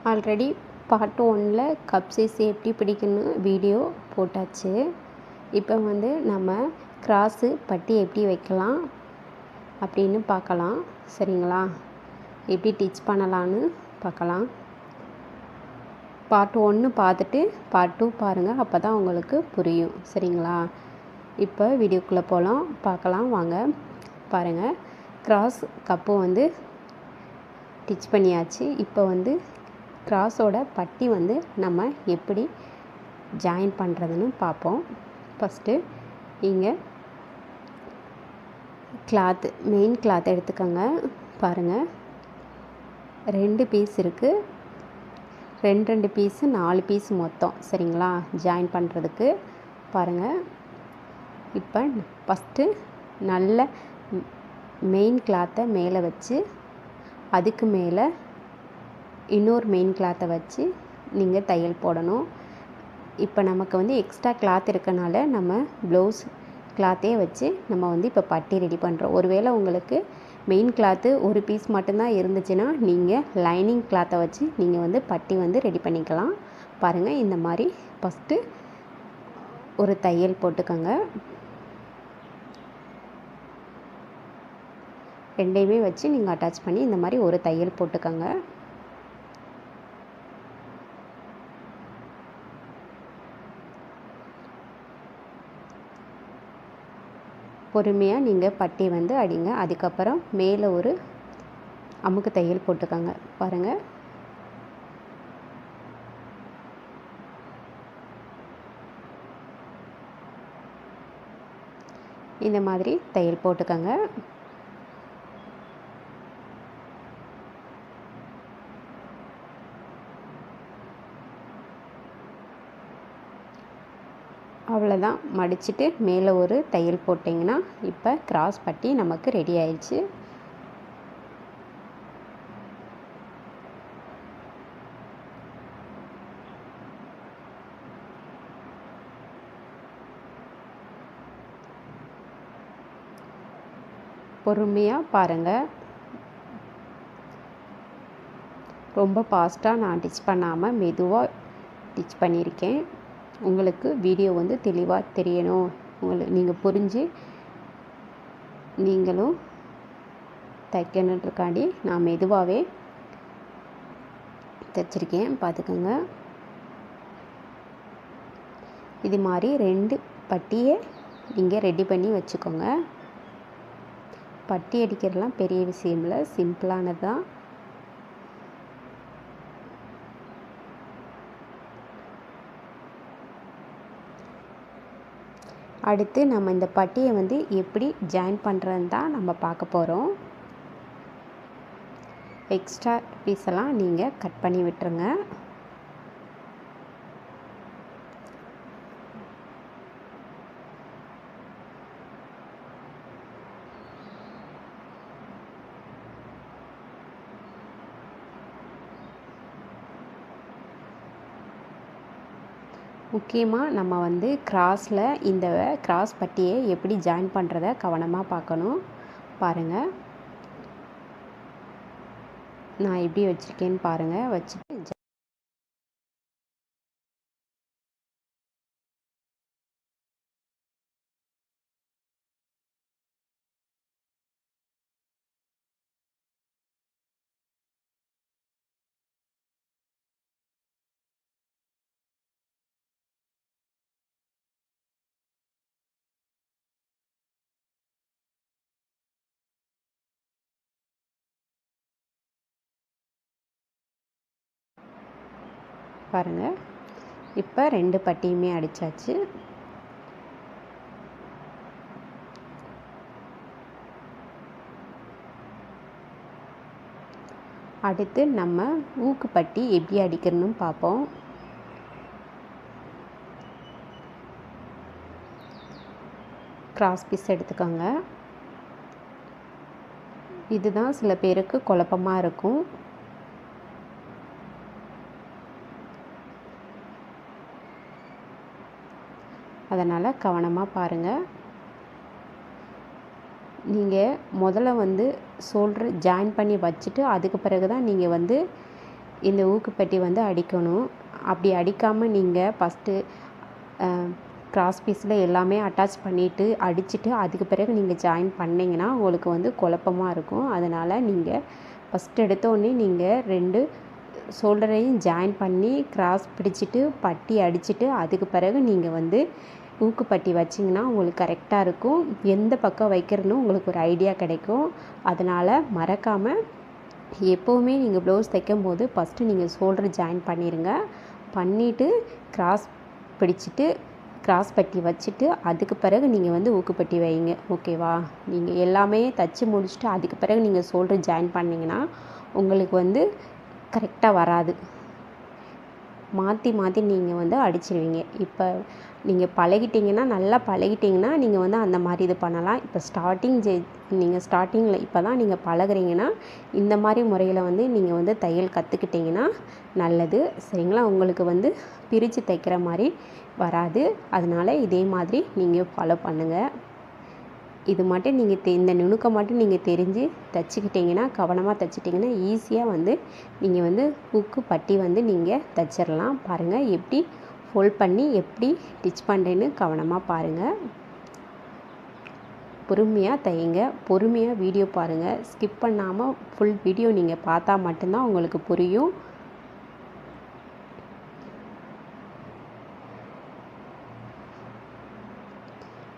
Already part 1ல் cup size எப்படி பிடிக்கணும் வீடியோ போட்டாச்சு. இப்போ வந்து நம்ம கிராஸு பட்டி எப்படி வைக்கலாம் அப்படின்னு பார்க்கலாம். சரிங்களா? எப்படி டிச் பண்ணலான்னு பார்க்கலாம். பார்ட் 1 பார்த்துட்டு பார்ட் 2 பாருங்கள். அப்போ தான் உங்களுக்கு புரியும். சரிங்களா? இப்போ வீடியோக்குள்ளே போகலாம், பார்க்கலாம் வாங்க. பாருங்கள், கிராஸ் கப்பு வந்து டிச் பண்ணியாச்சு. இப்போ வந்து கிராஸோட பட்டி வந்து நம்ம எப்படி ஜாயின் பண்ணுறதுன்னு பார்ப்போம். ஃபஸ்ட்டு இங்கே கிளாத்து, மெயின் கிளாத் எடுத்துக்கோங்க. பாருங்கள், 2 பீஸ் இருக்குது. 2 பீஸு 4 பீஸ் மொத்தம். சரிங்களா? ஜாயின் பண்ணுறதுக்கு பாருங்கள். இப்போ ஃபஸ்ட்டு நல்ல மெயின் கிளாத்தை மேலே வச்சு அதுக்கு மேலே இன்னொரு மெயின் கிளாத்தை வச்சு நீங்கள் தையல் போடணும். இப்போ நமக்கு வந்து எக்ஸ்ட்ரா கிளாத் இருக்கனால நம்ம ப்ளவுஸ் கிளாத்தே வச்சு நம்ம வந்து இப்போ பட்டி ரெடி பண்ணுறோம். ஒருவேளை உங்களுக்கு மெயின் கிளாத்து ஒரு பீஸ் மட்டும்தான் இருந்துச்சுன்னா நீங்கள் லைனிங் கிளாத்தை வச்சு நீங்கள் வந்து பட்டி வந்து ரெடி பண்ணிக்கலாம். பாருங்கள், இந்த மாதிரி ஃபஸ்ட்டு ஒரு தையல் போட்டுக்கோங்க. 2யுமே வச்சு நீங்கள் அட்டாச் பண்ணி இந்த மாதிரி ஒரு தையல் போட்டுக்கோங்க. பொறுமையாக நீங்கள் பட்டி வந்து அடிங்க. அதுக்கப்புறம் மேலே ஒரு அமுக்கு தையல் போட்டுக்கோங்க. பாருங்கள், இந்த மாதிரி தையல் போட்டுக்கோங்க. அவ்வளோதான், மடிச்சுட்டு மேலே ஒரு தையல் போட்டிங்கன்னா இப்போ கிராஸ் பட்டி நமக்கு ரெடி ஆயிடுச்சு. பொறுமையாக பாருங்கள். ரொம்ப ஃபாஸ்ட்டாக நான் டிச் பண்ணாமல் மெதுவாக டிச் பண்ணியிருக்கேன். உங்களுக்கு வீடியோ வந்து தெளிவாக தெரியணும், நீங்கள் புரிஞ்சு நீங்களும் தைக்கணுன்றக்காண்டி நான் மெதுவாகவே தைச்சிருக்கேன். பார்த்துக்கோங்க. இது மாதிரி 2 பட்டியை நீங்கள் ரெடி பண்ணி வச்சுக்கோங்க. பட்டி அடிக்கிறதுலாம் பெரிய விஷயம் இல்லை, சிம்பிளானது தான். அடுத்து நம்ம இந்த பட்டியை வந்து எப்படி ஜாயின் பண்ணுறதுன்னு தான் நம்ம பார்க்க போகிறோம். எக்ஸ்ட்ரா பீஸெல்லாம் நீங்கள் கட் பண்ணி விட்டுருங்க. முக்கியமாக நம்ம வந்து கிராஸில் இந்த கிராஸ் பட்டியை எப்படி ஜாயின் பண்ணுறத கவனமாக பார்க்கணும். பாருங்கள், நான் எப்படி வச்சுருக்கேன்னு பாருங்கள். வச்சுட்டு பாருங்கள், இப்போ 2 பட்டியுமே அடித்தாச்சு. அடுத்து நம்ம ஊக்கு பட்டி எப்படி அடிக்கணும்னு பார்ப்போம். கிராஸ் பீஸ் எடுத்துக்கோங்க. இதுதான் சில பேருக்கு குழப்பமாக இருக்கும். அதனால் கவனமாக பாருங்கள். நீங்கள் முதல்ல வந்து ஷோல்ட்ரு ஜாயின் பண்ணி வச்சுட்டு அதுக்கு பிறகு தான் நீங்கள் வந்து இந்த ஊக்குப்பட்டி வந்து அடிக்கணும். அப்படி அடிக்காமல் நீங்கள் ஃபஸ்ட்டு கிராஸ் பீஸில் எல்லாமே அட்டாச் பண்ணிவிட்டு அடிச்சுட்டு அதுக்கு பிறகு நீங்கள் ஜாயின் பண்ணிங்கன்னா உங்களுக்கு வந்து குழப்பமாக இருக்கும். அதனால் நீங்கள் ஃபஸ்ட்டு எடுத்தோடனே நீங்கள் 2 ஷோல்டரையும் ஜாயின் பண்ணி கிராஸ் பிடிச்சிட்டு பட்டி அடிச்சுட்டு அதுக்கு பிறகு நீங்கள் வந்து ஊக்குப்பட்டி வச்சிங்கன்னா உங்களுக்கு கரெக்டாக இருக்கும். எந்த பக்கம் வைக்கிறதுன்னு உங்களுக்கு ஒரு ஐடியா கிடைக்கும். அதனால் மறக்காமல் எப்போவுமே நீங்கள் ப்ளவுஸ் தைக்கும்போது ஃபஸ்ட்டு நீங்கள் ஷோல்டர் ஜாயின் பண்ணிடுங்க. பண்ணிவிட்டு கிராஸ் பிடிச்சிட்டு கிராஸ் பட்டி வச்சுட்டு அதுக்கு பிறகு நீங்கள் வந்து ஊக்குப்பட்டி வைங்க. ஓகேவா? நீங்கள் எல்லாமே தைச்சி முடிச்சுட்டு அதுக்கு பிறகு நீங்கள் ஷோல்டர் ஜாயின் பண்ணிங்கன்னா உங்களுக்கு வந்து கரெக்டாக வராது. மாற்றி மாற்றி நீங்கள் வந்து அடிச்சிடுவீங்க. இப்போ நீங்கள் பழகிட்டிங்கன்னா நல்லா பழகிட்டிங்கன்னா நீங்கள் வந்து அந்த மாதிரி இது பண்ணலாம். இப்போ நீங்கள் ஸ்டார்டிங்கில் இப்போ தான் நீங்கள் பழகுறீங்கன்னா இந்த மாதிரி முறையில் வந்து நீங்கள் வந்து தையல் கற்றுக்கிட்டிங்கன்னா நல்லது. சரிங்களா? உங்களுக்கு வந்து பிரித்து தைக்கிற மாதிரி வராது. அதனால் இதே மாதிரி நீங்கள் ஃபாலோ பண்ணுங்கள். இது மட்டும் நீங்கள் இந்த நுணுக்கம் மட்டும் நீங்கள் தெரிஞ்சு தைச்சிக்கிட்டிங்கன்னா கவனமாக தைச்சிட்டிங்கன்னா ஈஸியாக வந்து நீங்கள் வந்து ஹூக்கு பட்டி வந்து நீங்கள் தைச்சிடலாம். பாருங்கள் எப்படி ஃபோல்ட் பண்ணி எப்படி ஸ்டிச் பண்ணுறேன்னு கவனமாக பாருங்கள். பொறுமையாக தையுங்க. பொறுமையாக வீடியோ பாருங்கள். ஸ்கிப் பண்ணாமல் ஃபுல் வீடியோ நீங்கள் பார்த்தா மட்டும்தான் உங்களுக்கு புரியும்.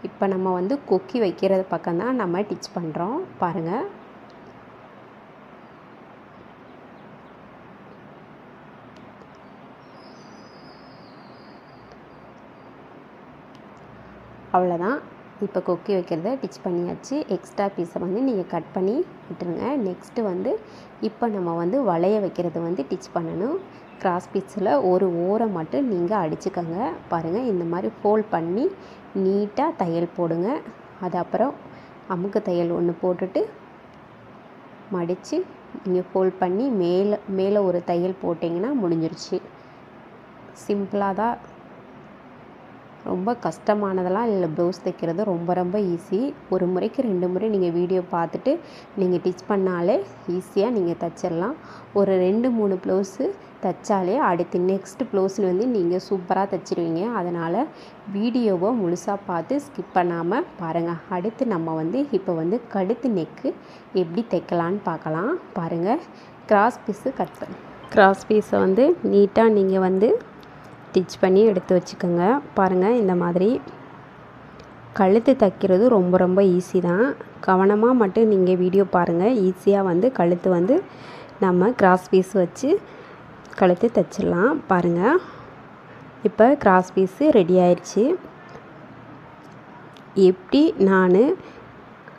இப்போ நம்ம வந்து கொக்கி வைக்கிறது பக்கம்தான் நம்ம ஸ்டிச் பண்ணுறோம். பாருங்கள். அவ்வளோதான். இப்போ கொக்கி வைக்கிறத ஸ்டிச் பண்ணியாச்சு. எக்ஸ்ட்ரா பீஸை வந்து நீங்கள் கட் பண்ணி விட்டுருங்க. நெக்ஸ்ட்டு வந்து இப்போ நம்ம வந்து வளைய வைக்கிறது வந்து ஸ்டிச் பண்ணணும். கிராஸ் பீஸில் ஒரு ஓரம் மட்டும் நீங்கள் அடிச்சுக்கோங்க. பாருங்கள், இந்த மாதிரி ஃபோல்ட் பண்ணி நீட்டாக தையல் போடுங்க. அது அப்புறம் அமுக்கு தையல் ஒன்று போட்டுட்டு மடித்து நீங்கள் ஃபோல்ட் பண்ணி மேலே ஒரு தையல் போட்டிங்கன்னா முடிஞ்சிருச்சு. சிம்பிளாக தான், ரொம்ப கஷ்டமானதெல்லாம் இல்லை. ப்ளவுஸ் தைக்கிறது ரொம்ப ரொம்ப ஈஸி. ஒரு முறைக்கு 2 முறை நீங்கள் வீடியோ பார்த்துட்டு நீங்கள் ஸ்டிச் பண்ணாலே ஈஸியாக நீங்கள் தைச்சிடலாம். ஒரு 2-3 ப்ளவுஸு தைச்சாலே அடுத்து நெக்ஸ்ட் ப்ளவுஸில் வந்து நீங்கள் சூப்பராக தைச்சிடுவீங்க. அதனால் வீடியோவை முழுசாக பார்த்து ஸ்கிப் பண்ணாமல் பாருங்கள். அடுத்து நம்ம வந்து இப்போ வந்து கழுத்து நெக்கு எப்படி தைக்கலான்னு பார்க்கலாம். பாருங்கள், கிராஸ் பீஸை வந்து நீட்டாக நீங்கள் வந்து ஸ்டிச் பண்ணி எடுத்து வச்சுக்கோங்க. பாருங்கள், இந்த மாதிரி கழுத்து தைக்கிறது ரொம்ப ரொம்ப ஈஸி தான். கவனமாக மட்டும் நீங்கள் வீடியோ பாருங்கள். ஈஸியாக வந்து கழுத்து வந்து நம்ம கிராஸ் பீஸ் வச்சு கழுத்து தைச்சிடலாம். பாருங்கள், இப்போ கிராஸ் பீஸு ரெடி ஆயிடுச்சு. எப்படி நான்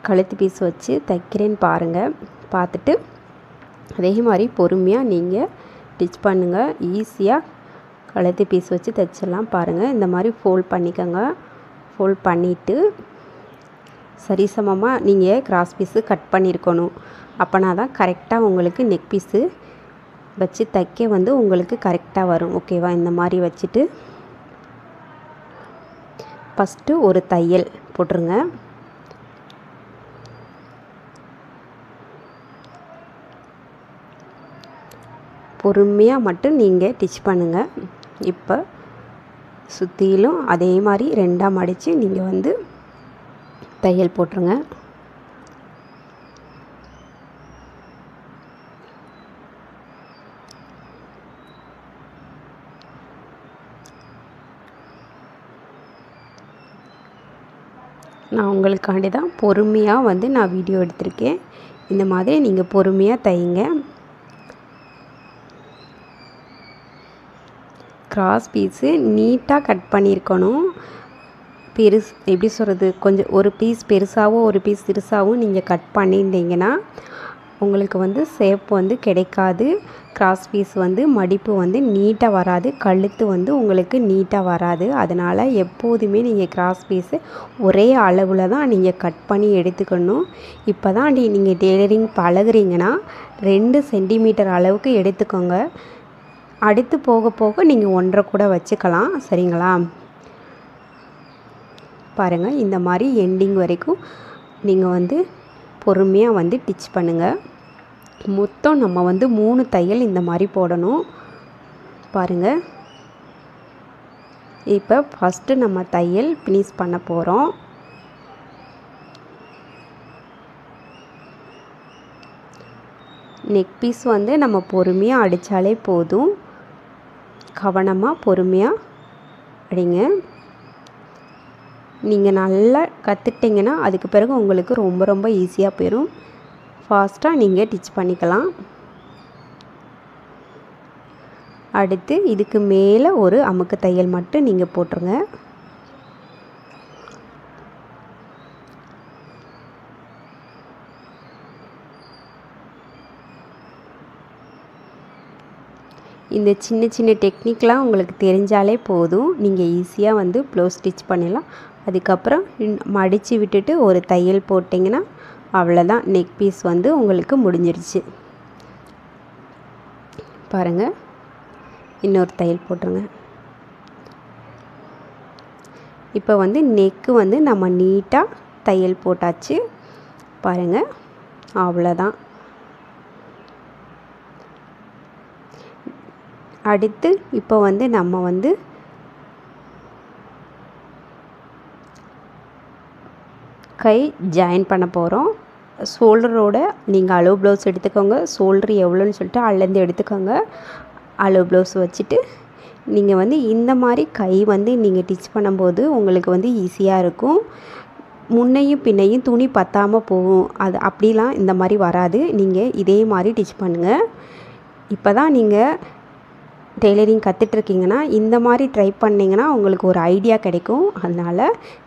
கழுத்து பீஸ் வச்சு தைக்கிறேன்னு பாருங்கள். பார்த்துட்டு அதே மாதிரி பொறுமையாக நீங்கள் ஸ்டிச் பண்ணுங்கள். ஈஸியாக கழுத்து பீஸ் வச்சு தைச்சிடலாம். பாருங்கள், இந்த மாதிரி ஃபோல்ட் பண்ணிக்கோங்க. ஃபோல்ட் பண்ணிவிட்டு சரிசமமாக நீங்கள் கிராஸ் பீஸு கட் பண்ணியிருக்கணும். அப்போனா தான் கரெக்டாக உங்களுக்கு நெக் பீஸு வச்சு தைக்க வந்து உங்களுக்கு கரெக்டாக வரும். ஓகேவா? இந்த மாதிரி வச்சுட்டு ஃபஸ்ட்டு ஒரு தையல் போட்டுருங்க. பொறுமையாக மட்டும் நீங்கள் ஸ்டிச் பண்ணுங்கள். இப்போ சுற்றிலும் அதே மாதிரி 2ஆக மடித்து நீங்கள் வந்து தையல் போட்டுருங்க. நான் உங்களுக்காண்டி தான் பொறுமையாக வந்து நான் வீடியோ எடுத்திருக்கேன். இந்த மாதிரி நீங்கள் பொறுமையாக தையுங்க. கிராஸ் பீஸு நீட்டாக கட் பண்ணியிருக்கணும். எப்படி சொல்கிறது, கொஞ்சம் ஒரு பீஸ் பெருசாகவும் ஒரு பீஸ் சிறுசாகவும் நீங்கள் கட் பண்ணியிருந்தீங்கன்னா உங்களுக்கு வந்து ஷேப் வந்து கிடைக்காது. கிராஸ் பீஸ் வந்து மடிப்பு வந்து நீட்டாக வராது. கழுத்து வந்து உங்களுக்கு நீட்டாக வராது. அதனால் எப்போதுமே நீங்கள் கிராஸ் பீஸு ஒரே அளவில் தான் நீங்கள் கட் பண்ணி எடுத்துக்கணும். இப்போ தான் நீங்கள் டெய்லரிங் பழகுறீங்கன்னா 2 சென்டிமீட்டர் அளவுக்கு எடுத்துக்கோங்க. அடுத்து போக போக நீங்கள் 1.5 கூட வச்சுக்கலாம். சரிங்களா? பாருங்கள், இந்த மாதிரி எண்டிங் வரைக்கும் நீங்கள் வந்து பொறுமையாக வந்து ஸ்டிச் பண்ணுங்கள். மொத்தம் நம்ம வந்து 3 தையல் இந்த மாதிரி போடணும். பாருங்கள், இப்போ ஃபஸ்ட்டு நம்ம தையல் ஃபினிஷ் பண்ண போகிறோம். நெக் பீஸ் வந்து நம்ம பொறுமையாக அடித்தாலே போதும். கவனமாக பொறுமையாக அடிங்க. நீங்கள் நல்லா கற்றுட்டிங்கன்னா அதுக்கு பிறகு உங்களுக்கு ரொம்ப ரொம்ப ஈஸியாக போயிடும். ஃபாஸ்ட்டாக நீங்கள் டிச் பண்ணிக்கலாம். அடுத்து இதுக்கு மேலே ஒரு அமுக்கு தையல் மட்டும் நீங்கள் போட்டுருங்க. இந்த சின்ன சின்ன டெக்னிக்லாம் உங்களுக்கு தெரிஞ்சாலே போதும். நீங்கள் ஈஸியாக வந்து ப்ளவுஸ் ஸ்டிச் பண்ணிடலாம். அதுக்கப்புறம் மடித்து விட்டுட்டு ஒரு தையல் போட்டிங்கன்னா அவ்வளோதான், நெக் பீஸ் வந்து உங்களுக்கு முடிஞ்சிருச்சு. பாருங்கள், இன்னொரு தையல் போட்டுருங்க. இப்போ வந்து நெக்கு வந்து நம்ம நீட்டாக தையல் போட்டாச்சு. பாருங்கள், அவ்வளோதான். அடுத்து இப்போ வந்து நம்ம வந்து கை ஜாயின் பண்ண போகிறோம். ஷோல்டரோட நீங்கள் அளவு ப்ளவுஸ் எடுத்துக்கோங்க. ஷோல்டர் எவ்வளோன்னு சொல்லிட்டு அதுலேருந்து எடுத்துக்கோங்க. அளவு ப்ளவுஸ் வச்சுட்டு நீங்கள் வந்து இந்த மாதிரி கை வந்து நீங்கள் டிச் பண்ணும்போது உங்களுக்கு வந்து ஈஸியாக இருக்கும். முன்னையும் பின்னையும் துணி பத்தாமல் போகும். அது அப்படிலாம் இந்த மாதிரி வராது. நீங்கள் இதே மாதிரி டிச் பண்ணுங்கள். இப்போ தான் நீங்கள் டெய்லரிங் கற்றுட்ருக்கீங்கன்னா இந்த மாதிரி ட்ரை பண்ணிங்கன்னா உங்களுக்கு ஒரு ஐடியா கிடைக்கும். அதனால்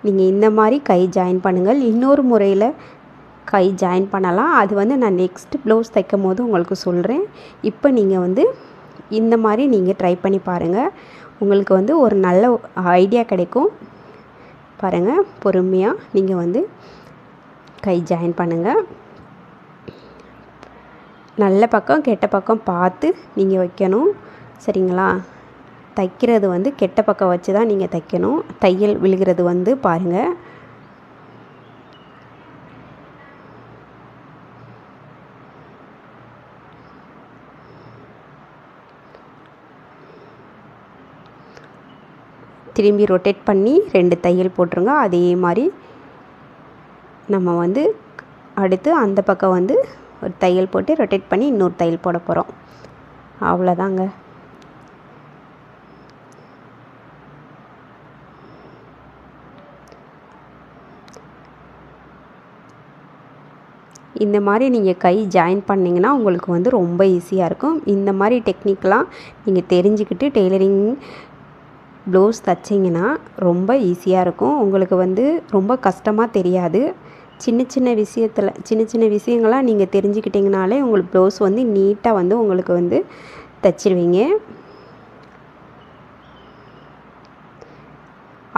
நீங்கள் இந்த மாதிரி கை ஜாயின் பண்ணுங்கள். இன்னொரு முறையில் கை ஜாயின் பண்ணலாம். அது வந்து நான் நெக்ஸ்ட் ப்ளவுஸ் தைக்கும் போது உங்களுக்கு சொல்கிறேன். இப்போ நீங்கள் வந்து இந்த மாதிரி நீங்கள் ட்ரை பண்ணி பாருங்கள். உங்களுக்கு வந்து ஒரு நல்ல ஐடியா கிடைக்கும். பாருங்கள், பொறுமையாக நீங்கள் வந்து கை ஜாயின் பண்ணுங்கள். நல்ல பக்கம் கெட்ட பக்கம் பார்த்து நீங்கள் வைக்கணும், சரிங்களா? தைக்கிறது வந்து கெட்ட பக்கம் வச்சு தான் நீங்கள் தைக்கணும். தையல் விழுகிறது வந்து பாருங்கள். திரும்பி ரொட்டேட் பண்ணி 2 தையல் போட்டுருங்க. அதே மாதிரி நம்ம வந்து அடுத்து அந்த பக்கம் வந்து ஒரு தையல் போட்டு ரொட்டேட் பண்ணி இன்னொரு தையல் போட போகிறோம். அவ்வளோதாங்க. இந்த மாதிரி நீங்கள் கை ஜாயின் பண்ணிங்கன்னா உங்களுக்கு வந்து ரொம்ப ஈஸியாக இருக்கும். இந்த மாதிரி டெக்னிக்லாம் நீங்கள் தெரிஞ்சுக்கிட்டு டெய்லரிங் ப்ளவுஸ் தைச்சிங்கன்னா ரொம்ப ஈஸியாக இருக்கும். உங்களுக்கு வந்து ரொம்ப கஷ்டமாக தெரியாது. சின்ன சின்ன விஷயங்கள்லாம் நீங்கள் தெரிஞ்சுக்கிட்டிங்கனாலே உங்களுக்கு ப்ளவுஸ் வந்து நீட்டாக வந்து உங்களுக்கு வந்து தைச்சிருவீங்க.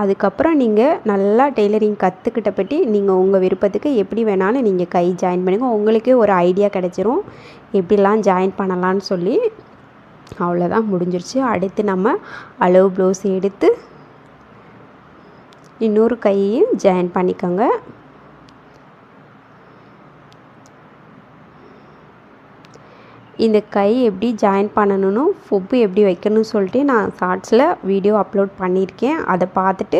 அதுக்கப்புறம் நீங்கள் நல்லா டெய்லரிங் கற்றுக்கிட்ட பற்றி நீங்கள் உங்கள் விருப்பத்துக்கு எப்படி வேணாலும் நீங்கள் கை ஜாயின் பண்ணுங்கள். உங்களுக்கே ஒரு ஐடியா கிடச்சிரும் எப்படிலாம் ஜாயின் பண்ணலான்னு சொல்லி. அவ்வளோதான், முடிஞ்சிருச்சு. அடுத்து நம்ம அளவு ப்ளவுஸ் எடுத்து இன்னொரு கையையும் ஜாயின் பண்ணிக்கோங்க. இந்த கை எப்படி ஜாயின் பண்ணணும்னு ஃபொப்பு எப்படி வைக்கணும்னு சொல்லிட்டு நான் ஷார்ட்ஸில் வீடியோ அப்லோட் பண்ணியிருக்கேன். அதை பார்த்துட்டு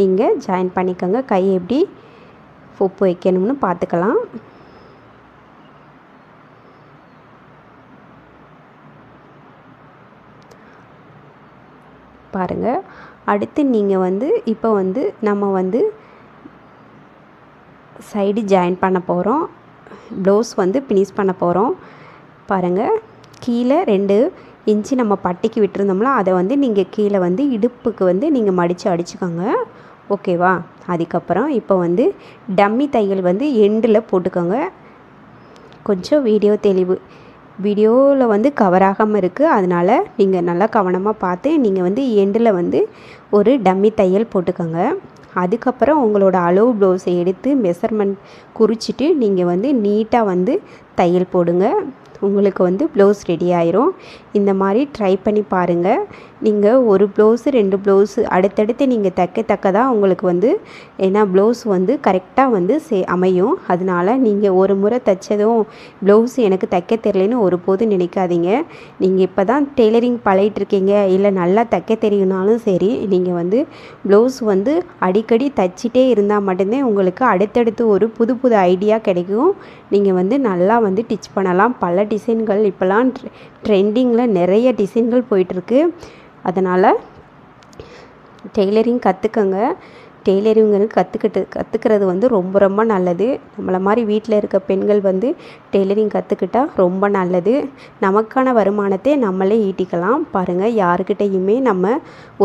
நீங்கள் ஜாயின் பண்ணிக்கோங்க. கை எப்படி ஃபொப்பு வைக்கணும்னு பார்த்துக்கலாம். பாருங்கள், அடுத்து நீங்கள் வந்து இப்போ வந்து நம்ம வந்து சைடு ஜாயின் பண்ண போகிறோம். ப்ளவுஸ் வந்து ஃபினிஷ் பண்ண போகிறோம். பாருங்கள், கீழே 2 இன்ச்சு நம்ம பட்டிக்கு விட்டுருந்தோம்ல, அதை வந்து நீங்கள் கீழே வந்து இடுப்புக்கு வந்து நீங்கள் மடித்து அடிச்சுக்கோங்க, ஓகேவா? அதுக்கப்புறம் இப்போ வந்து டம்மி தையல் வந்து எண்டில் போட்டுக்கோங்க. கொஞ்சம் வீடியோவில் வந்து கவர் ஆகாமல் இருக்குது. அதனால் நீங்கள் நல்லா கவனமாக பார்த்து நீங்கள் வந்து எண்டில் வந்து ஒரு டம்மி தையல் போட்டுக்கோங்க. அதுக்கப்புறம் உங்களோட அளவு ப்ளவுஸை எடுத்து மெஷர்மெண்ட் குறிச்சிட்டு நீங்கள் வந்து நீட்டாக வந்து தையல் போடுங்க. உங்களுக்கு வந்து ப்ளவுஸ் ரெடி ஆயிரும். இந்த மாதிரி ட்ரை பண்ணி பாருங்கள். நீங்கள் ஒரு ப்ளவுஸு 2 ப்ளவுஸு அடுத்தடுத்து நீங்கள் தைக்க தான் உங்களுக்கு வந்து ஏன்னா ப்ளவுஸ் வந்து கரெக்டாக வந்து அமையும். அதனால் நீங்கள் ஒரு முறை தைச்சதும் ப்ளவுஸ் எனக்கு தைக்க தெரியலன்னு ஒருபோதும் நினைக்காதீங்க. நீங்கள் இப்போ தான் டெய்லரிங் பழகிட்டுருக்கீங்க, இல்லை நல்லா தைக்க தெரியும்னாலும் சரி, நீங்கள் வந்து ப்ளவுஸ் வந்து அடிக்கடி தைச்சிட்டே இருந்தால் மட்டும்தான் உங்களுக்கு அடுத்தடுத்து ஒரு புது புது ஐடியா கிடைக்கும். நீங்கள் வந்து நல்லா வந்து டிச் பண்ணலாம். பல டிசைன்கள் இப்போலாம் ட்ரெண்டிங்கில் நிறைய டிசைன்கள் போயிட்டுருக்கு. அதனால் டெய்லரிங் கற்றுக்கங்க. டெய்லரிங்கிறது கற்றுக்கிறது வந்து ரொம்ப ரொம்ப நல்லது. நம்மளை மாதிரி வீட்டில் இருக்க பெண்கள் வந்து டெய்லரிங் கற்றுக்கிட்டால் ரொம்ப நல்லது. நமக்கான வருமானத்தை நம்மளே ஈட்டிக்கலாம். பாருங்கள், யாருக்கிட்டையுமே நம்ம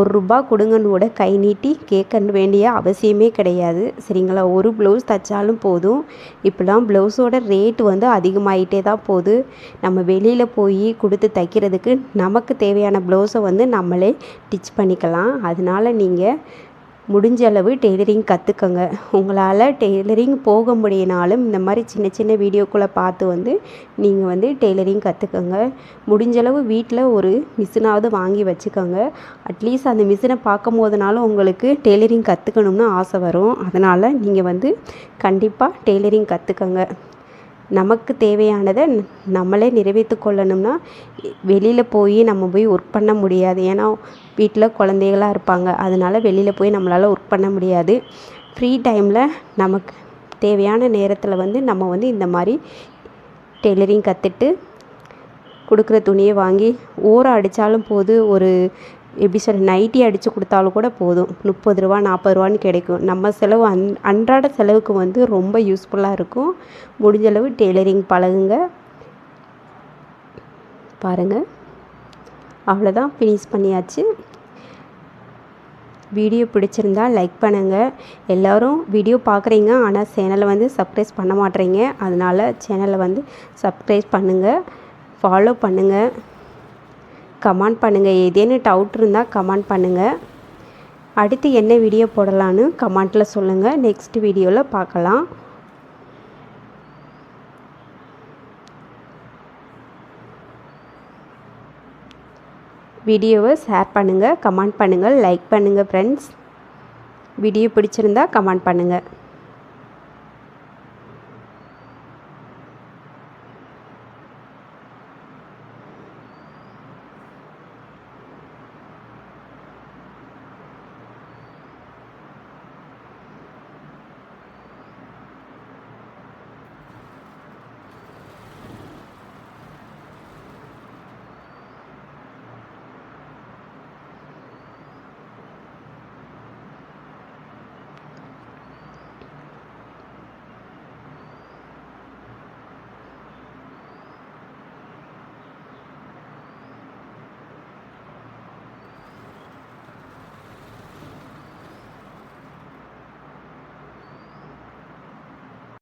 ₹1 கொடுங்கன்னு கூட கை நீட்டி கேட்க வேண்டிய அவசியமே கிடையாது. சரிங்களா? ஒரு ப்ளவுஸ் தைச்சாலும் போதும். இப்போலாம் ப்ளவுஸோட ரேட் வந்து அதிகமாகிட்டே தான் போகுது. நம்ம வெளியில் போய் கொடுத்து தைக்கிறதுக்கு நமக்கு தேவையான ப்ளவுஸை வந்து நம்மளே ஸ்டிச் பண்ணிக்கலாம். அதனால் நீங்கள் முடிஞ்ச அளவு டெய்லரிங் கற்றுக்கங்க. உங்களால் டெய்லரிங் போக முடியினாலும் இந்த மாதிரி சின்ன சின்ன வீடியோக்குள்ளே பார்த்து வந்து நீங்கள் வந்து டெய்லரிங் கற்றுக்கங்க. முடிஞ்சளவு வீட்டில் ஒரு மிஷினாவது வாங்கி வச்சுக்கோங்க. அட்லீஸ்ட் அந்த மிஷினை பார்க்கும் போதுனாலும் உங்களுக்கு டெய்லரிங் கற்றுக்கணும்னு ஆசை வரும். அதனால் நீங்கள் வந்து கண்டிப்பாக டெய்லரிங் கற்றுக்கங்க. நமக்கு தேவையானதை நம்மளே நிறைவேற்றி கொள்ளணும்னா வெளியில் போய் நம்ம போய் ஒர்க் பண்ண முடியாது. ஏன்னா வீட்டில் குழந்தைகளாக இருப்பாங்க. அதனால் வெளியில் போய் நம்மளால் ஒர்க் பண்ண முடியாது. ஃப்ரீ டைமில் நமக்கு தேவையான நேரத்தில் வந்து நம்ம வந்து இந்த மாதிரி டெய்லரிங் கற்றுட்டு கொடுக்குற துணியை வாங்கி ஓரம் அடித்தாலும் போது, ஒரு எப்படி சொல்ல நைட்டி அடித்து கொடுத்தாலும் கூட போதும். ₹30 ₹40 கிடைக்கும். நம்ம செலவு அன்றாட செலவுக்கு வந்து ரொம்ப யூஸ்ஃபுல்லாக இருக்கும். முடிஞ்சளவு டெய்லரிங் பழகுங்க. பாருங்கள், அவ்வளோதான், ஃபினிஷ் பண்ணியாச்சு. வீடியோ பிடிச்சிருந்தா லைக் பண்ணுங்கள். எல்லோரும் வீடியோ பார்க்குறீங்க, ஆனால் சேனலை வந்து சப்ஸ்கிரைப் பண்ண மாட்டேறீங்க. அதனால் சேனலை வந்து சப்ஸ்கிரைப் பண்ணுங்கள், ஃபாலோ பண்ணுங்கள், கமெண்ட் பண்ணுங்கள். ஏதேனும் டவுட் இருந்தால் கமெண்ட் பண்ணுங்கள். அடுத்து என்ன வீடியோ போடலான்னு கமெண்ட்டில் சொல்லுங்கள். நெக்ஸ்ட் வீடியோவில் பார்க்கலாம். வீடியோவை ஷேர் பண்ணுங்கள், கமெண்ட் பண்ணுங்கள், லைக் பண்ணுங்கள் ஃப்ரெண்ட்ஸ். வீடியோ பிடிச்சிருந்தா கமெண்ட் பண்ணுங்கள்.